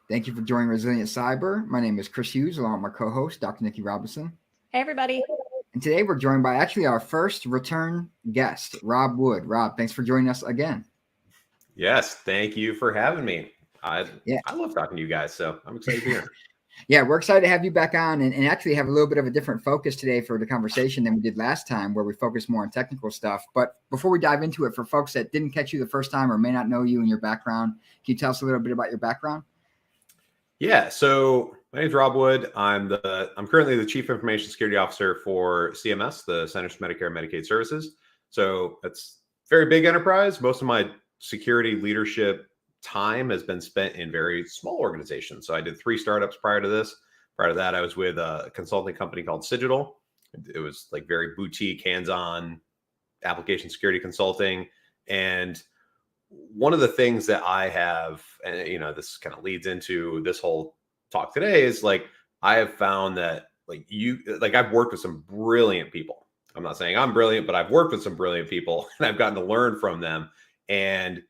Thank you for joining Resilient Cyber. My name is Chris Hughes, along with my co-host, Dr. Nikki Robinson. Hey, everybody. And today we're joined by actually our first return guest, Rob Wood. Rob, thanks for joining us again. Yes, thank you for having me. I love talking to you guys, so I'm excited to be here. Yeah, we're excited to have you back on and actually have a little bit of a different focus today for the conversation than we did last time, where we focused more on technical stuff. But before we dive into it, for folks that didn't catch you the first time or may not know you and your background, can you tell us a little bit about your background? Yeah, so my name is Rob Wood. I'm currently the Chief Information Security Officer for CMS, the Centers for Medicare and Medicaid Services. So that's very big enterprise. Most of my security leadership time has been spent in very small organizations. So I did 3 startups prior to this. Prior to that, I was with a consulting company called Cigital. It was like very boutique, hands-on application security consulting. And one of the things that I have, and this kind of leads into this whole talk today, is like I have found that I've worked with some brilliant people. I'm not saying I'm brilliant, but I've worked with some brilliant people and I've gotten to learn from them. And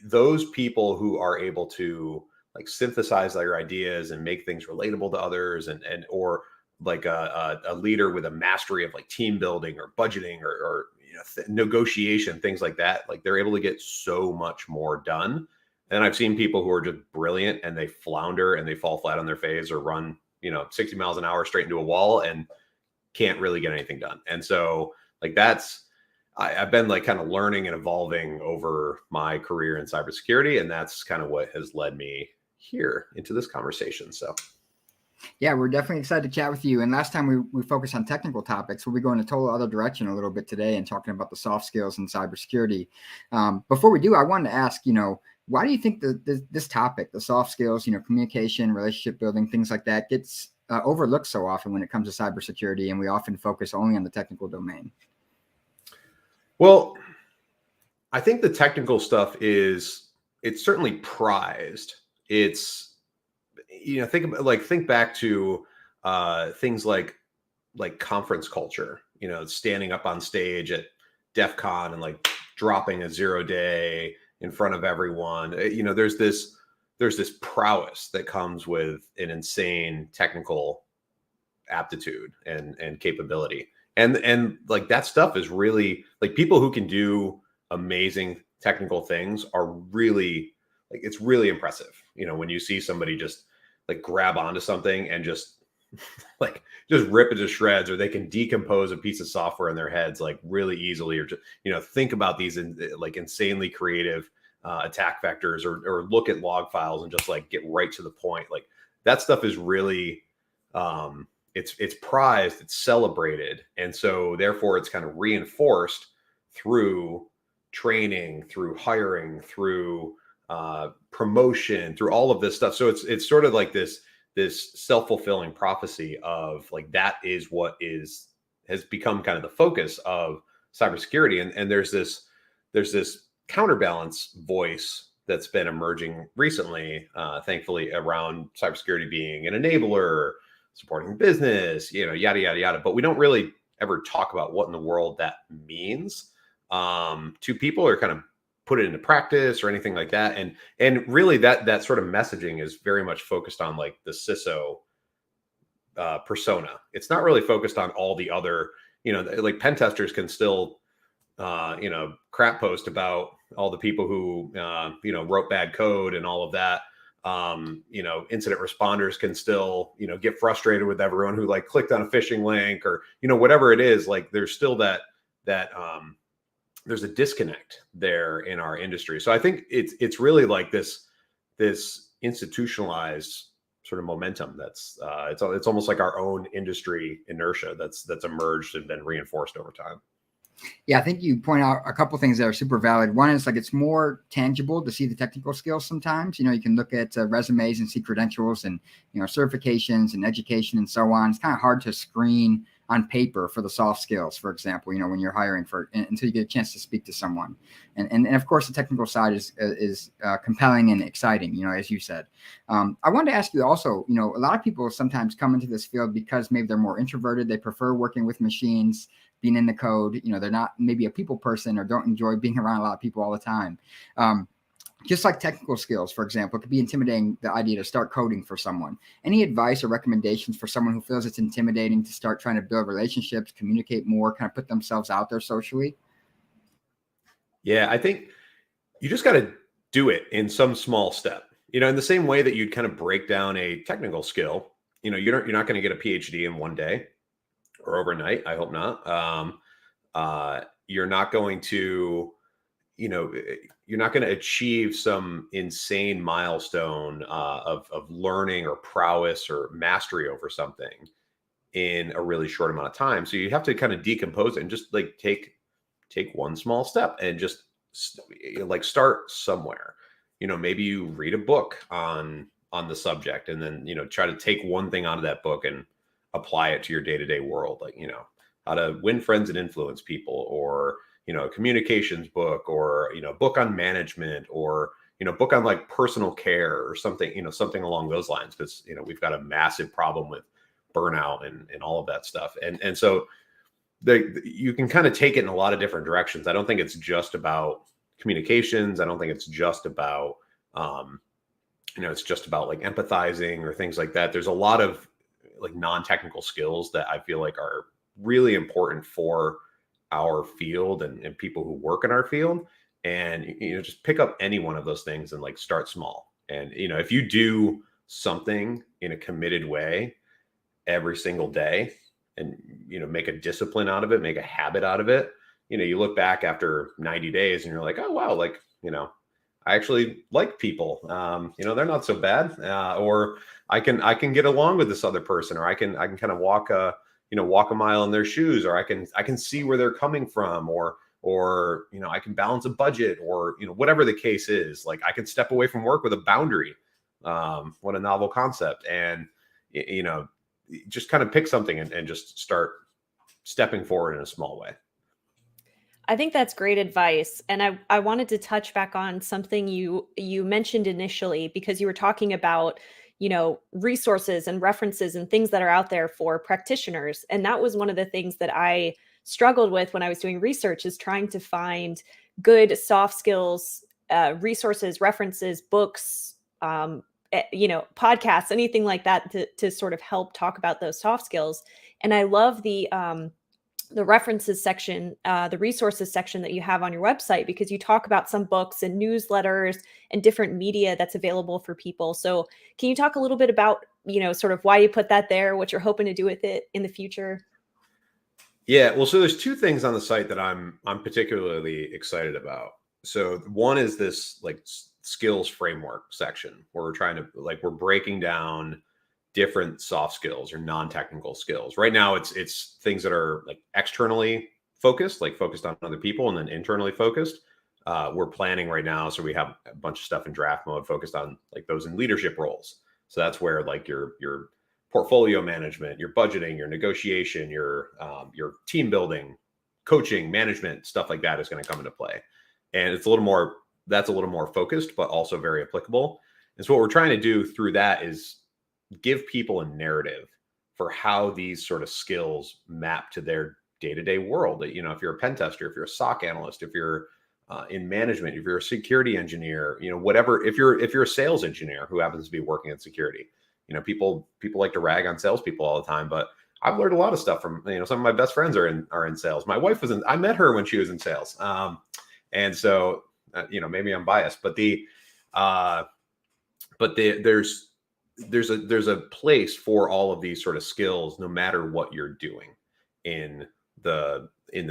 those people who are able to like synthesize their ideas and make things relatable to others, or like a leader with a mastery of like team building or budgeting or negotiation, things like that, like they're able to get so much more done. And I've seen people who are just brilliant and they flounder and they fall flat on their face or run 60 miles an hour straight into a wall and can't really get anything done. And so like I've been like kind of learning and evolving over my career in cybersecurity, and that's kind of what has led me here into this conversation. So yeah, we're definitely excited to chat with you. And last time we focused on technical topics. We'll be going a total other direction a little bit today and talking about the soft skills in cybersecurity. Before we do, I wanted to ask, why do you think this topic, the soft skills, communication, relationship building, things like that, gets overlooked so often when it comes to cybersecurity, and we often focus only on the technical domain? Well, I think the technical stuff it's certainly prized. It's, think back to things like conference culture, standing up on stage at DEF CON and like dropping a 0-day in front of everyone. There's this prowess that comes with an insane technical aptitude and capability. And like that stuff is really like people who can do amazing technical things are really like, it's really impressive. When you see somebody just like grab onto something and just just rip it to shreds, or they can decompose a piece of software in their heads like really easily, or just, think about these like insanely creative attack vectors, or look at log files and just like get right to the point. Like that stuff is really, it's prized, it's celebrated. And so therefore it's kind of reinforced through training, through hiring, through promotion, through all of this stuff. So it's sort of like this self-fulfilling prophecy of like, that is what has become kind of the focus of cybersecurity. And there's this counterbalance voice that's been emerging recently, thankfully, around cybersecurity being an enabler, supporting business, yada, yada, yada. But we don't really ever talk about what in the world that means to people, or kind of put it into practice or anything like that. And really that sort of messaging is very much focused on like the CISO persona. It's not really focused on all the other, like pen testers can still, crap post about all the people who, wrote bad code and all of that. Incident responders can still, get frustrated with everyone who like clicked on a phishing link, or, whatever it is. Like there's still that there's a disconnect there in our industry. So I think it's really like this institutionalized sort of momentum that's it's almost like our own industry inertia that's emerged and been reinforced over time. Yeah, I think you point out a couple things that are super valid. One is like it's more tangible to see the technical skills sometimes. You can look at resumes and see credentials and certifications and education and so on. It's kind of hard to screen on paper for the soft skills, for example, when you're hiring until you get a chance to speak to someone. And of course, the technical side is compelling and exciting, as you said. I wanted to ask you also, a lot of people sometimes come into this field because maybe they're more introverted. They prefer working with machines, being in the code. They're not maybe a people person or don't enjoy being around a lot of people all the time. Just like technical skills, for example, it could be intimidating, the idea to start coding for someone. Any advice or recommendations for someone who feels it's intimidating to start trying to build relationships, communicate more, kind of put themselves out there socially? Yeah, I think you just got to do it in some small step. In the same way that you'd kind of break down a technical skill. You're not going to get a PhD in one day or overnight. I hope not. You're not going to, you're not going to achieve some insane milestone of learning or prowess or mastery over something in a really short amount of time. So you have to kind of decompose it and just like take one small step and just like start somewhere. Maybe you read a book on the subject, and then try to take one thing out of that book and apply it to your day-to-day world, like how to win friends and influence people, or a communications book, or book on management, or book on like personal care or something, something along those lines, because we've got a massive problem with burnout and all of that stuff. And so you can kind of take it in a lot of different directions. I don't think it's just about communications. I don't think it's just about it's just about like empathizing or things like that. There's a lot of like non-technical skills that I feel like are really important for our field and people who work in our field. And just pick up any one of those things and like start small. And if you do something in a committed way every single day, and make a discipline out of it, make a habit out of it, you look back after 90 days and you're like, oh wow, like I actually like people, they're not so bad, or I can get along with this other person, or I can kind of walk a mile in their shoes, or I can see where they're coming from, or I can balance a budget, or whatever the case is. Like I can step away from work with a boundary. What a novel concept. And just kind of pick something and just start stepping forward in a small way. I think that's great advice. And I wanted to touch back on something you mentioned initially, because you were talking about, resources and references and things that are out there for practitioners. And that was one of the things that I struggled with when I was doing research, is trying to find good soft skills, resources, references, books, podcasts, anything like that to sort of help talk about those soft skills. And I love the references section, the resources section that you have on your website, because you talk about some books and newsletters and different media that's available for people. So can you talk a little bit about, sort of why you put that there, what you're hoping to do with it in the future? Yeah, well, so there's two things on the site that I'm particularly excited about. So one is this like skills framework section, where we're breaking down different soft skills or non-technical skills. Right now it's things that are like externally focused, like focused on other people, and then internally focused. We're planning right now, so we have a bunch of stuff in draft mode focused on like those in leadership roles. So that's where like your portfolio management, your budgeting, your negotiation, your team building, coaching, management, stuff like that is going to come into play. And that's a little more focused, but also very applicable. And so what we're trying to do through that is give people a narrative for how these sort of skills map to their day-to-day world. If you're a pen tester, if you're a SOC analyst, if you're in management, if you're a security engineer, whatever, if you're a sales engineer who happens to be working in security, people like to rag on salespeople all the time, but I've learned a lot of stuff from, some of my best friends are in sales. My wife I met her when she was in sales. And so, maybe I'm biased, but there's a place for all of these sort of skills, no matter what you're doing in the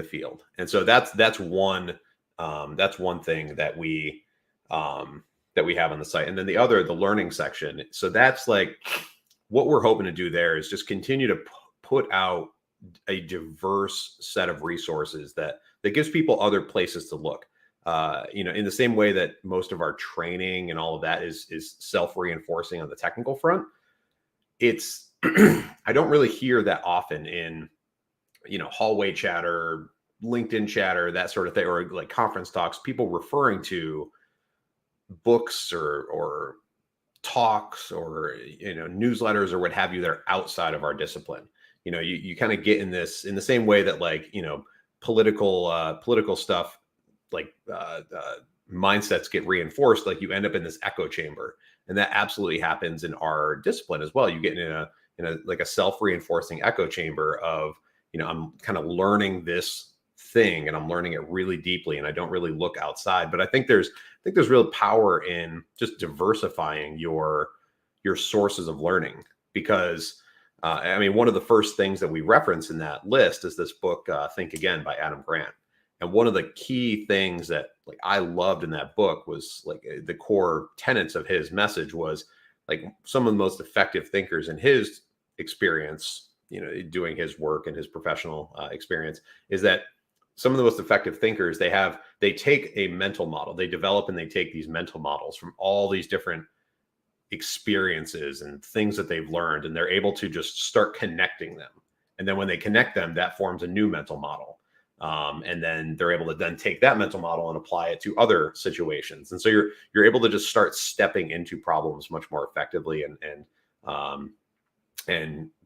field. And so that's one thing that we have on the site. And then the learning section. So that's like what we're hoping to do there is just continue to put out a diverse set of resources that gives people other places to look. In the same way that most of our training and all of that is self-reinforcing on the technical front, it's I don't really hear that often in hallway chatter, LinkedIn chatter, that sort of thing, or like conference talks, people referring to books or talks or newsletters or what have you that are outside of our discipline. You kind of get in the same way that like political stuff, like mindsets get reinforced, like you end up in this echo chamber. And that absolutely happens in our discipline as well. You get in a like a self-reinforcing echo chamber of, I'm kind of learning this thing and I'm learning it really deeply and I don't really look outside. But I think there's real power in just diversifying your sources of learning, because one of the first things that we reference in that list is this book, Think Again by Adam Grant. And one of the key things that like I loved in that book was like the core tenets of his message was like some of the most effective thinkers in his experience, doing his work and his professional experience, is that some of the most effective thinkers, they take a mental model, they develop and they take these mental models from all these different experiences and things that they've learned, and they're able to just start connecting them. And then when they connect them, that forms a new mental model. And then they're able to then take that mental model and apply it to other situations. And so you're able to just start stepping into problems much more effectively and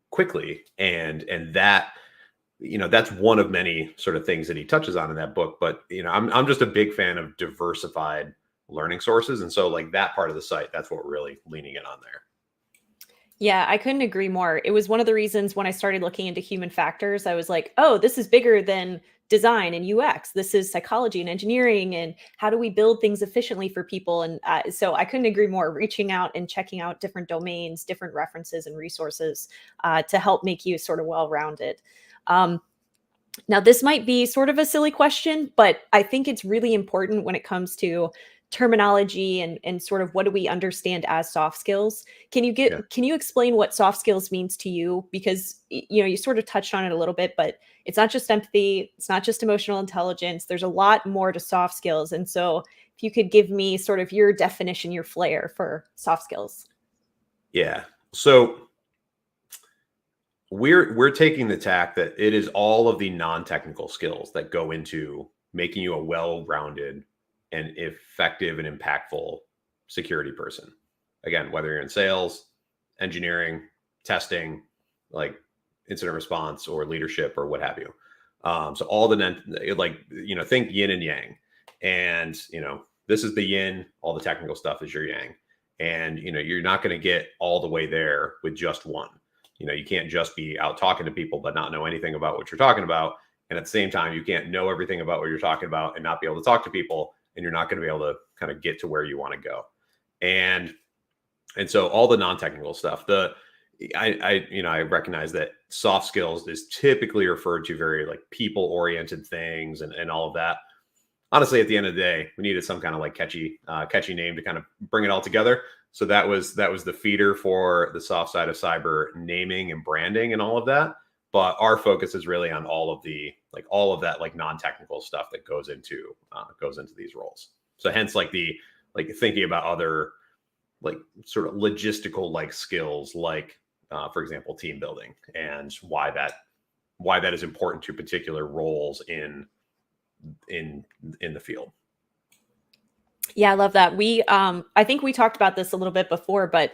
quickly. And that, that's one of many sort of things that he touches on in that book. But, I'm just a big fan of diversified learning sources. And so like that part of the site, that's what we're really leaning in on there. Yeah, I couldn't agree more. It was one of the reasons when I started looking into human factors, I was like, oh, this is bigger than design and UX. This is psychology and engineering, and how do we build things efficiently for people? And so I couldn't agree more, reaching out and checking out different domains, different references and resources to help make you sort of well-rounded. Now, this might be sort of a silly question, but I think it's really important when it comes to terminology and sort of what do we understand as soft skills. Can you explain what soft skills means to you? Because, you sort of touched on it a little bit, but it's not just empathy. It's not just emotional intelligence. There's a lot more to soft skills. And so if you could give me sort of your definition, your flair for soft skills. Yeah. So we're taking the tack that it is all of the non-technical skills that go into making you a well-rounded and effective and impactful security person. Again, whether you're in sales, engineering, testing, like incident response or leadership or what have you. So all think yin and yang. And, this is the yin, all the technical stuff is your yang. And, you're not going to get all the way there with just one. You can't just be out talking to people, but not know anything about what you're talking about. And at the same time, you can't know everything about what you're talking about and not be able to talk to people. And you're not going to be able to kind of get to where you want to go. And so all the non-technical stuff, I recognize that soft skills is typically referred to very like people-oriented things and all of that. Honestly, at the end of the day, we needed some kind of like catchy name to kind of bring it all together. So that was the feeder for the soft side of cyber, naming and branding and all of that. But our focus is really on all of that like non-technical stuff that goes into these roles. So hence thinking about other like sort of logistical like skills, like for example, team building, and why that is important to particular roles in the field. Yeah, I love that. I think we talked about this a little bit before, but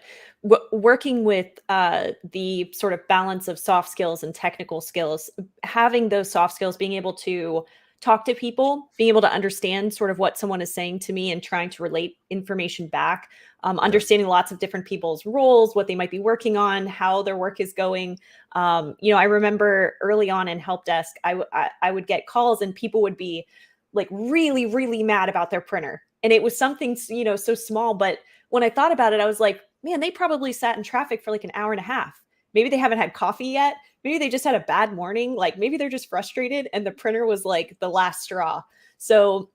working with the sort of balance of soft skills and technical skills, having those soft skills, being able to talk to people, being able to understand sort of what someone is saying to me and trying to relate information back, understanding lots of different people's roles, what they might be working on, how their work is going. I remember early on in help desk, I would get calls and people would be like really, really mad about their printer. And it was something, so small. But when I thought about it, I was like, man, they probably sat in traffic for like an hour and a half. Maybe they haven't had coffee yet. Maybe they just had a bad morning. Like maybe they're just frustrated and the printer was like the last straw. So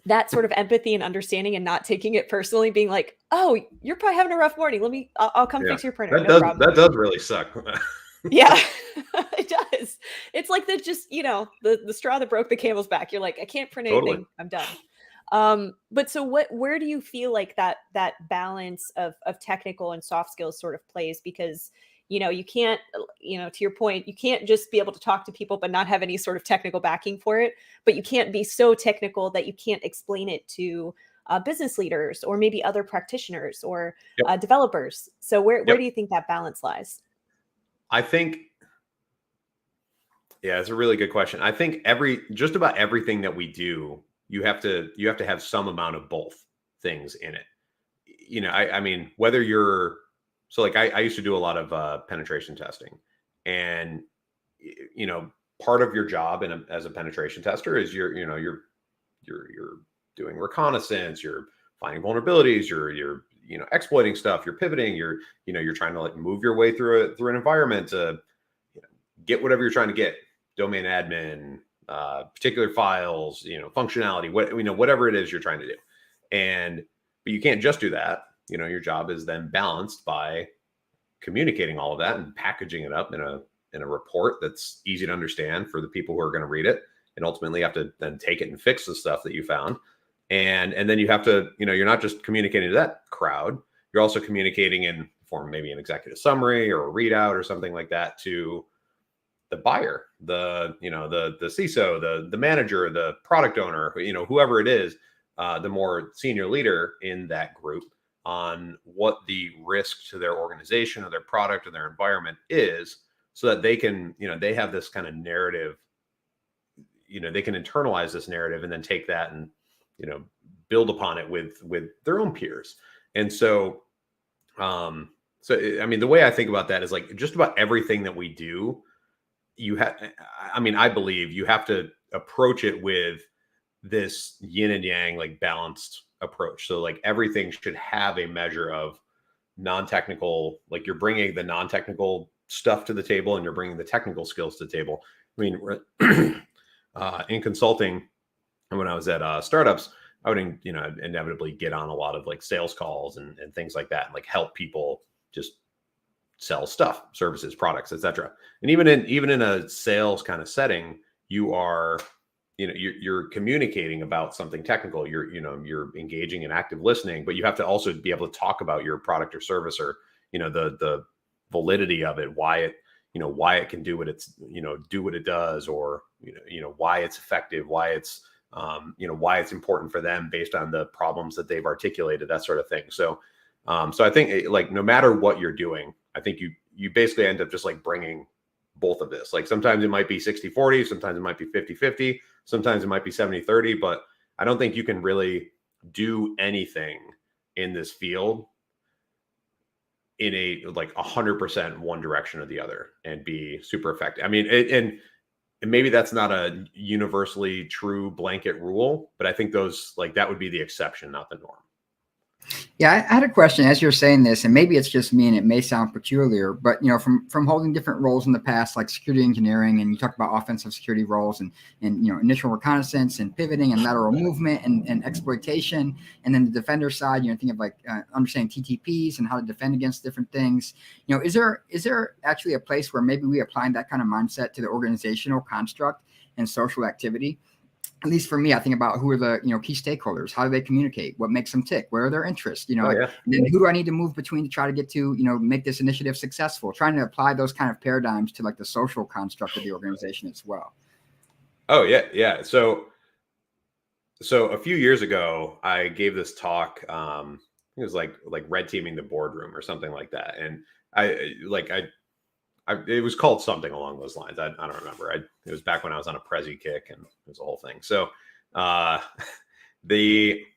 that sort of empathy and understanding and not taking it personally, being like, oh, you're probably having a rough morning. I'll come fix your printer. That does really suck. Yeah, it does. It's like the straw that broke the camel's back. You're like, I can't print anything. Totally. I'm done. But so where do you feel like that balance of technical and soft skills sort of plays? Because, you can't, to your point, you can't just be able to talk to people, but not have any sort of technical backing for it. But you can't be so technical that you can't explain it to business leaders or maybe other practitioners or developers. So where do you think that balance lies? I think, it's a really good question. I think just about everything that we do you have to have some amount of both things in it. I mean, whether you're, so like I used to do a lot of penetration testing, and part of your job as a penetration tester is you're doing reconnaissance, you're finding vulnerabilities, you're exploiting stuff, you're pivoting, you're trying to like move your way through an environment to get whatever you're trying to get, domain admin, particular files, functionality, whatever it is you're trying to do. But you can't just do that. Your job is then balanced by communicating all of that and packaging it up in a report that's easy to understand for the people who are going to read it, and ultimately have to then take it and fix the stuff that you found. And then you have to, you're not just communicating to that crowd, you're also communicating in form, maybe an executive summary or a readout or something like that to the buyer, the CISO, the manager, the product owner, whoever it is, the more senior leader in that group, on what the risk to their organization or their product or their environment is, so that they can, they have this kind of narrative, they can internalize this narrative and then take that and, build upon it with their own peers. And so, I mean, the way I think about that is like just about everything that we do, I believe you have to approach it with this yin and yang, like balanced approach. So like everything should have a measure of non-technical, like you're bringing the non-technical stuff to the table and you're bringing the technical skills to the table. I mean, in consulting, and when I was at startups, I would, inevitably get on a lot of like sales calls and things like that, and like help people just sell stuff, services, products, etc. And even in a sales kind of setting, you are, you're communicating about something technical. You're engaging in active listening, but you have to also be able to talk about your product or service, or the validity of it, why it can do what do what it does, or why it's effective, why it's why it's important for them based on the problems that they've articulated, that sort of thing. So I think like no matter what you're doing, I think you basically end up just like bringing both of this. Like sometimes it might be 60-40, sometimes it might be 50-50, sometimes it might be 70-30, but I don't think you can really do anything in this field in a like 100% one direction or the other and be super effective. I mean, and maybe that's not a universally true blanket rule, but I think that would be the exception, not the norm. Yeah, I had a question as you're saying this, and maybe it's just me and it may sound peculiar, but from holding different roles in the past, like security engineering, and you talked about offensive security roles and initial reconnaissance and pivoting and lateral movement and exploitation, and then the defender side, thinking of like understanding TTPs and how to defend against different things. Is there actually a place where maybe we applying that kind of mindset to the organizational construct and social activity? At least for me, I think about who are the key stakeholders, how do they communicate, what makes them tick, what are their interests, and then who do I need to move between to try to get to make this initiative successful, trying to apply those kind of paradigms to like the social construct of the organization as well. Oh yeah. So a few years ago, I gave this talk. It was like red teaming the boardroom or something like that, and it was called something along those lines. I don't remember. It was back when I was on a Prezi kick, and it was a whole thing. So, it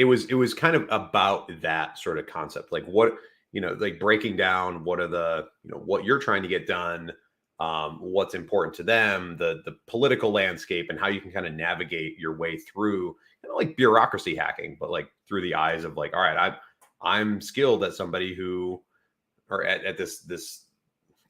was kind of about that sort of concept, like what, like breaking down what are the, what you're trying to get done, what's important to them, the political landscape, and how you can kind of navigate your way through, like bureaucracy hacking, but like through the eyes of like, all right, I'm skilled at somebody who, or at this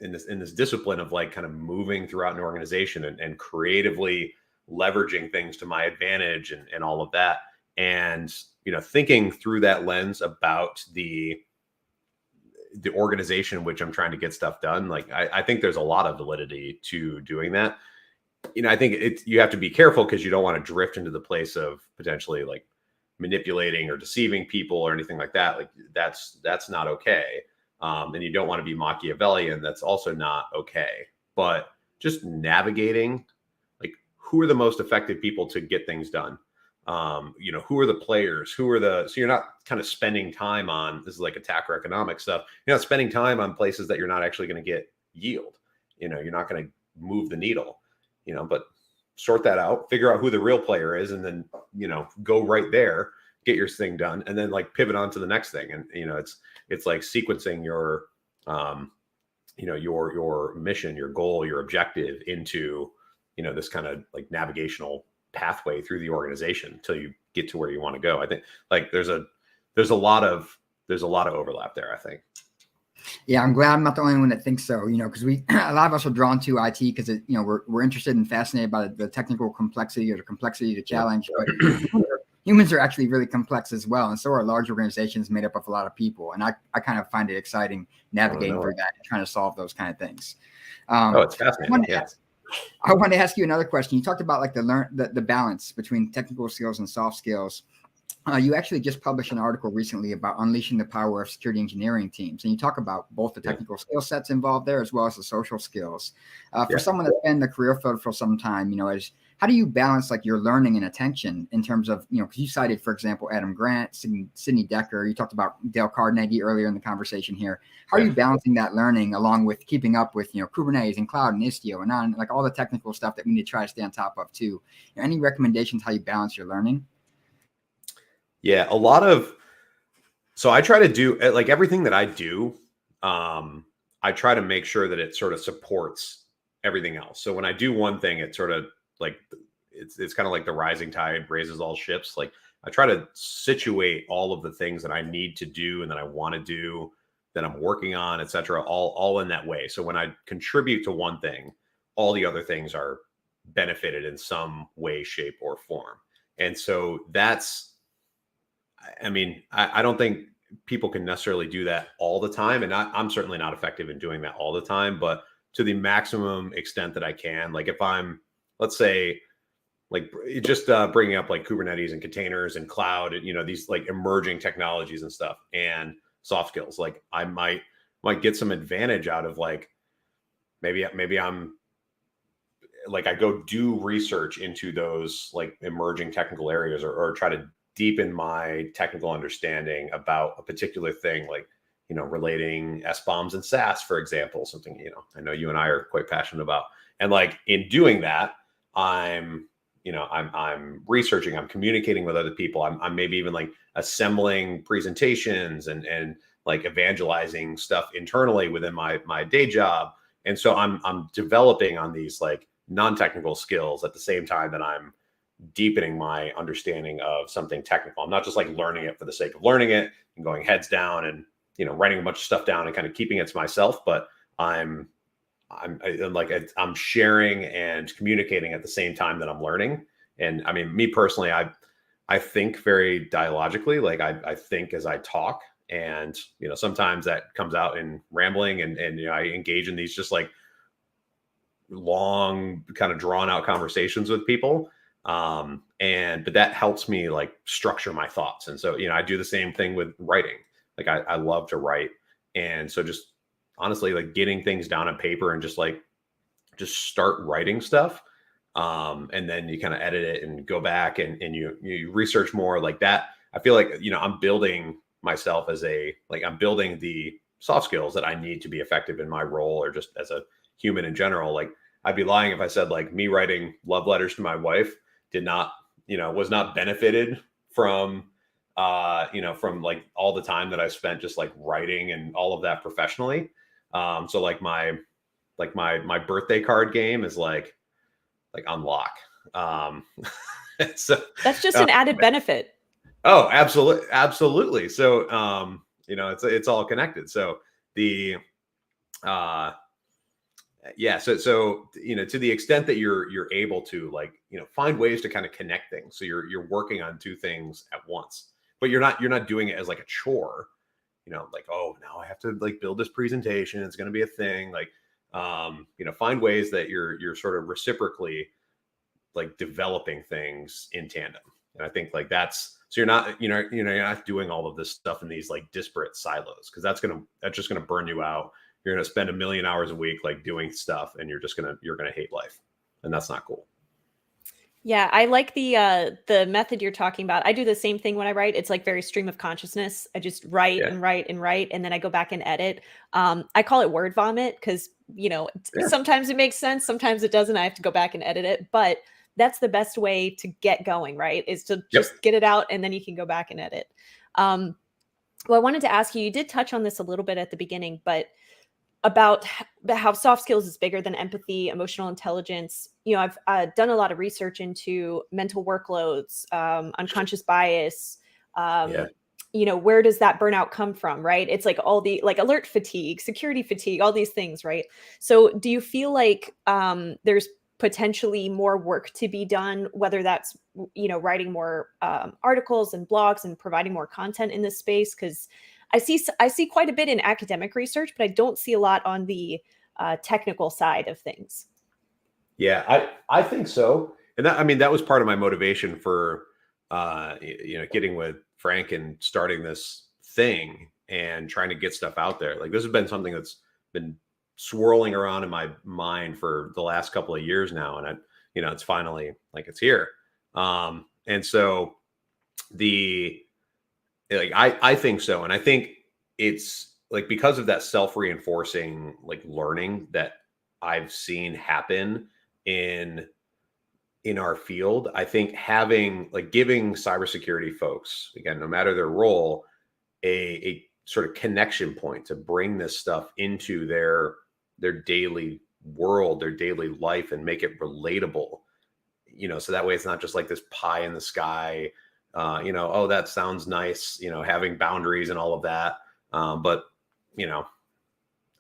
in this discipline of like kind of moving throughout an organization and creatively leveraging things to my advantage and all of that. And, thinking through that lens about the organization in which I'm trying to get stuff done. Like, I think there's a lot of validity to doing that. I think you have to be careful because you don't want to drift into the place of potentially like manipulating or deceiving people or anything like that. Like that's not okay. And you don't want to be Machiavellian. That's also not okay. But just navigating, like, who are the most effective people to get things done? Who are the players? So you're not kind of spending time on, this is like attacker economic stuff. You're not spending time on places that you're not actually going to get yield. You're not going to move the needle, but sort that out, figure out who the real player is, and then, go right there, get your thing done, and then like pivot on to the next thing. And, it's like sequencing your, your mission, your goal, your objective into, this kind of like navigational pathway through the organization until you get to where you want to go. I think like there's a lot of overlap there, I think. Yeah, I'm glad I'm not the only one that thinks so, because a lot of us are drawn to IT because, we're interested and fascinated by the technical complexity or the complexity to challenge, but humans are actually really complex as well. And so are large organizations made up of a lot of people. And I kind of find it exciting navigating through that and trying to solve those kind of things. It's fascinating. I want to ask you another question. You talked about like the balance between technical skills and soft skills. You actually just published an article recently about unleashing the power of security engineering teams. And you talk about both the technical skill sets involved there as well as the social skills. For someone that's been in the career field for some time, how do you balance like your learning and attention in terms of, because you cited, for example, Adam Grant, Sidney Dekker, you talked about Dale Carnegie earlier in the conversation here. How are you balancing that learning along with keeping up with, Kubernetes and cloud and Istio and on like all the technical stuff that we need to try to stay on top of too? Any recommendations how you balance your learning? Yeah, so I try to do like everything that I do. I try to make sure that it sort of supports everything else. So when I do one thing, it sort of like, it's kind of like the rising tide raises all ships. Like I try to situate all of the things that I need to do and that I want to do, that I'm working on, et cetera, all in that way. So when I contribute to one thing, all the other things are benefited in some way, shape, or form. And so I don't think people can necessarily do that all the time. And I'm certainly not effective in doing that all the time, but to the maximum extent that I can, like if I'm, let's say, like just bringing up like Kubernetes and containers and cloud and, these like emerging technologies and stuff and soft skills, like I might get some advantage out of like, maybe I'm like, I go do research into those like emerging technical areas or try to deepen my technical understanding about a particular thing, like, relating SBOMs and SaaS, for example, something, I know you and I are quite passionate about. And like in doing that, I'm researching, I'm communicating with other people. I'm maybe even like assembling presentations and like evangelizing stuff internally within my day job. And so I'm developing on these like non-technical skills at the same time that I'm deepening my understanding of something technical. I'm not just like learning it for the sake of learning it and going heads down and, writing a bunch of stuff down and kind of keeping it to myself, but I'm sharing and communicating at the same time that I'm learning. And I mean, me personally, I think very dialogically, like I think as I talk, and, sometimes that comes out in rambling and I engage in these just like long kind of drawn out conversations with people. But that helps me like structure my thoughts. And so, I do the same thing with writing. Like I love to write. And so just honestly, like getting things down on paper and just start writing stuff. And then you kind of edit it and go back and you research more like that. I feel like, I'm building myself I'm building the soft skills that I need to be effective in my role or just as a human in general. Like I'd be lying if I said like me writing love letters to my wife was not benefited from, from like all the time that I spent just like writing and all of that professionally. So like my birthday card game is like on lock. So that's just an added benefit. Oh, absolutely. Absolutely. So, it's all connected. So so to the extent that you're able to like, find ways to kind of connect things. So you're working on two things at once, but you're not doing it as like a chore, like, oh, now I have to like build this presentation. It's going to be a thing. Like, find ways that you're sort of reciprocally like developing things in tandem. And I think like so you're not doing all of this stuff in these like disparate silos, because that's just going to burn you out. You're going to spend 1 million hours a week, like doing stuff, and you're going to hate life. And that's not cool. Yeah, I like the method you're talking about. I do the same thing when I write. It's like very stream of consciousness. I just write and write and write, and then I go back and edit. I call it word vomit because, sometimes it makes sense, sometimes it doesn't. I have to go back and edit it. But that's the best way to get going, right? Is to just get it out, and then you can go back and edit. Well, I wanted to ask you, you did touch on this a little bit at the beginning, but about how soft skills is bigger than empathy, emotional intelligence. You know, I've done a lot of research into mental workloads, unconscious bias. You know, where does that burnout come from, right? It's like all the like alert fatigue, security fatigue, all these things, right? So do you feel like there's potentially more work to be done, whether that's, you know, writing more articles and blogs and providing more content in this space? Because I see quite a bit in academic research, but I don't see a lot on the technical side of things. Yeah, I think so. And that, I mean, that was part of my motivation for, you know, getting with Frank and starting this thing and trying to get stuff out there. Like, this has been something that's been swirling around in my mind for the last couple of years now. And you know, it's finally like, it's here. And so I think so. And I think it's like, because of that self-reinforcing, like, learning that I've seen happen in our field, I think having, like, giving cybersecurity folks, again, no matter their role, a sort of connection point to bring this stuff into their daily world, their daily life, and make it relatable, you know, so that way it's not just like this pie in the sky, you know, oh, that sounds nice, you know, having boundaries and all of that. But, you know,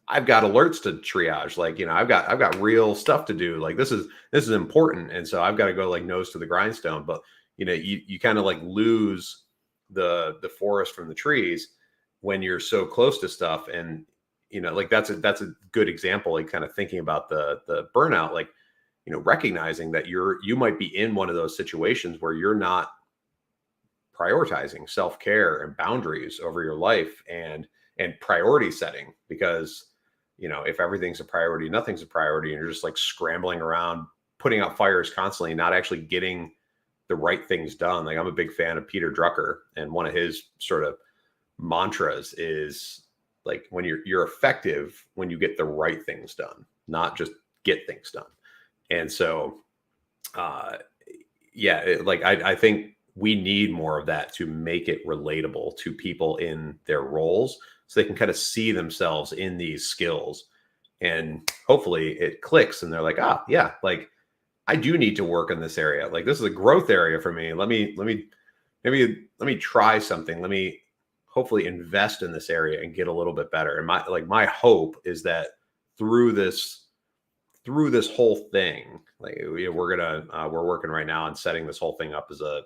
I've got alerts to triage, like, you know, I've got real stuff to do. Like, this is important. And so I've got to go, like, nose to the grindstone. But, you know, you kind of, like, lose the forest from the trees when you're so close to stuff. And, you know, like, that's a good example, like, kind of thinking about the burnout, like, you know, recognizing that you might be in one of those situations where you're not prioritizing self-care and boundaries over your life and priority setting, because, you know, if everything's a priority, nothing's a priority, and you're just, like, scrambling around, putting out fires constantly, not actually getting the right things done. Like, I'm a big fan of Peter Drucker, and one of his sort of mantras is, like, when you're effective when you get the right things done, not just get things done. And so, I think we need more of that to make it relatable to people in their roles, so they can kind of see themselves in these skills, and hopefully it clicks and they're like, yeah, like, I do need to work in this area. Like, this is a growth area for me. Let me try something. Let me hopefully invest in this area and get a little bit better. And my hope is that through this whole thing, like, we're working right now on setting this whole thing up as a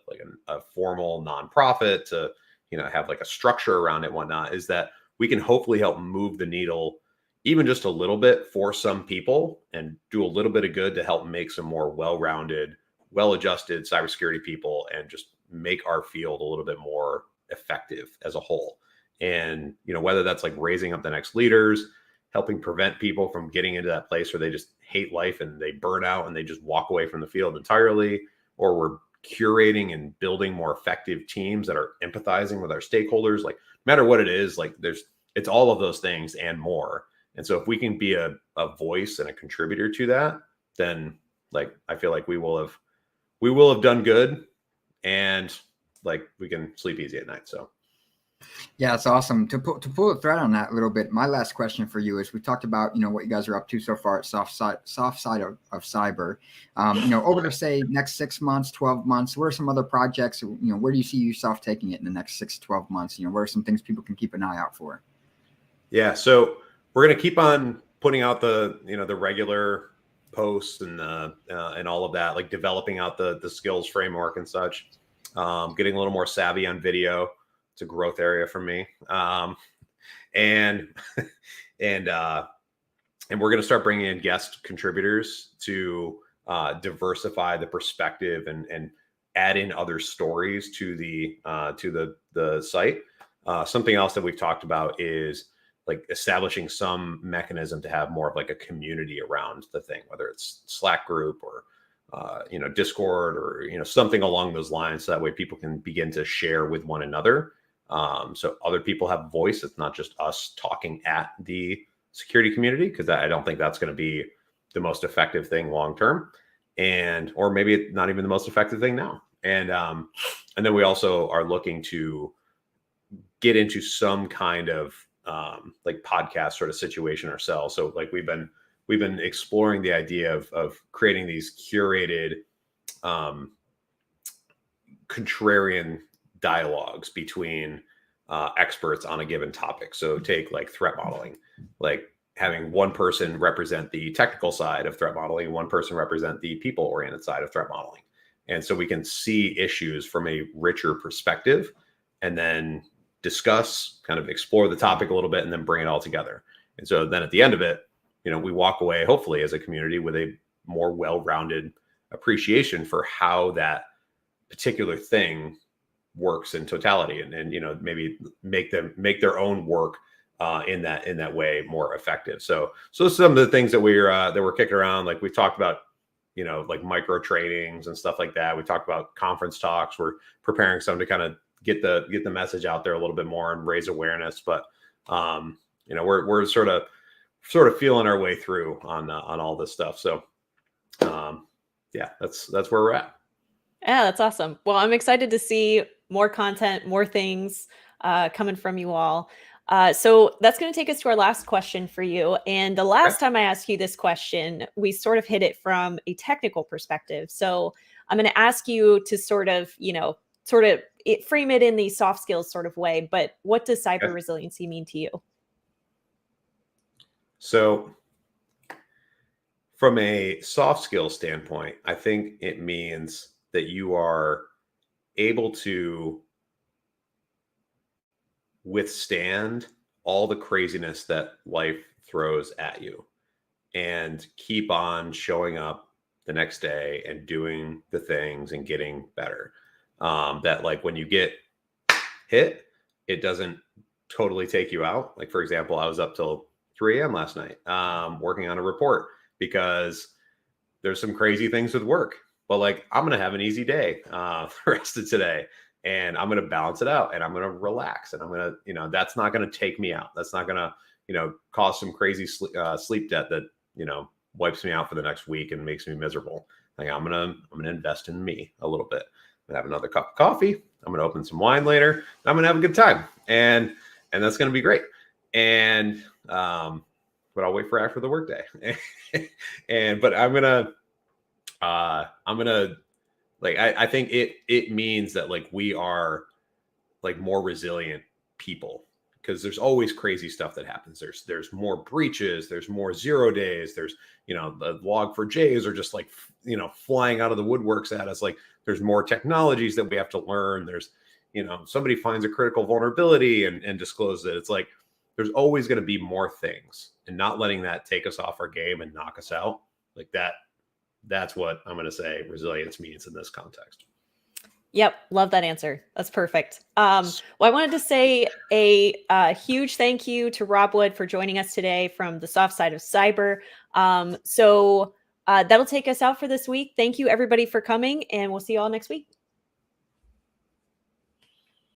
formal nonprofit to, you know, have, like, a structure around it and whatnot, is that we can hopefully help move the needle even just a little bit for some people, and do a little bit of good to help make some more well-rounded, well-adjusted cybersecurity people, and just make our field a little bit more effective as a whole. And, you know, whether that's, like, raising up the next leaders, helping prevent people from getting into that place where they just hate life and they burn out and they just walk away from the field entirely, or we're curating and building more effective teams that are empathizing with our stakeholders. Like, no matter what it is, like, it's all of those things and more. And so if we can be a voice and a contributor to that, then, like, I feel like we will have done good, and, like, we can sleep easy at night. So yeah, it's awesome. To pull a thread on that a little bit, my last question for you is, we talked about, you know, what you guys are up to so far at soft side of cyber. You know, over the, say, next 6 months, 12 months, what are some other projects, you know, where do you see yourself taking it in the next 6 to 12 months? You know, what are some things people can keep an eye out for? Yeah, so we're going to keep on putting out the, you know, the regular posts and all of that, like, developing out the skills framework and such, getting a little more savvy on video. It's a growth area for me. And we're going to start bringing in guest contributors to diversify the perspective and add in other stories to the site. Something else that we've talked about is, like, establishing some mechanism to have more of, like, a community around the thing, whether it's Slack group or you know, Discord, or, you know, something along those lines, so that way people can begin to share with one another. So other people have voice. It's not just us talking at the security community, because I don't think that's going to be the most effective thing long term. or maybe not even the most effective thing now. And then we also are looking to get into some kind of like podcast sort of situation ourselves. So like we've been exploring the idea of creating these curated contrarian dialogues between experts on a given topic. So take like threat modeling, like having one person represent the technical side of threat modeling, one person represent the people-oriented side of threat modeling. And so we can see issues from a richer perspective and then discuss, kind of explore the topic a little bit and then bring it all together. And so then at the end of it, we walk away, hopefully as a community, with a more well-rounded appreciation for how that particular thing works in totality, and maybe make their own work in that way more effective. So some of the things that we're kicking around, like we've talked about, like micro trainings and stuff like that. We talked about conference talks. We're preparing some to kind of get the message out there a little bit more and raise awareness. But we're sort of feeling our way through on all this stuff. So yeah, that's where we're at. Yeah, that's awesome. Well, I'm excited to see more content, more things coming from you all. So that's going to take us to our last question for you. And the last time I asked you this question, we sort of hit it from a technical perspective. So I'm going to ask you to sort of frame it in the soft skills sort of way. But what does cyber resiliency mean to you? So from a soft skill standpoint, I think it means that you are able to withstand all the craziness that life throws at you and keep on showing up the next day and doing the things and getting better. That like when you get hit, it doesn't totally take you out. Like, for example, I was up till 3 a.m. last night working on a report because there's some crazy things with work, but like, I'm going to have an easy day the rest of today, and I'm going to balance it out and I'm going to relax, and I'm going to, that's not going to take me out. That's not going to, cause some crazy sleep debt that, wipes me out for the next week and makes me miserable. Like I'm going to invest in me a little bit. I'm going to have another cup of coffee. I'm going to open some wine later. I'm going to have a good time. And that's going to be great. And, but I'll wait for after the workday. But I think it means that like we are like more resilient people, because there's always crazy stuff that happens. There's more breaches, there's more 0 days, there's, the log4js are just like, flying out of the woodworks at us. Like there's more technologies that we have to learn. There's, somebody finds a critical vulnerability and discloses it. It's like, there's always going to be more things, and not letting that take us off our game and knock us out like that. That's what I'm going to say resilience means in this context. Yep. Love that answer. That's perfect. Well, I wanted to say a huge thank you to Rob Wood for joining us today from the soft side of cyber. So that'll take us out for this week. Thank you everybody for coming, and we'll see you all next week.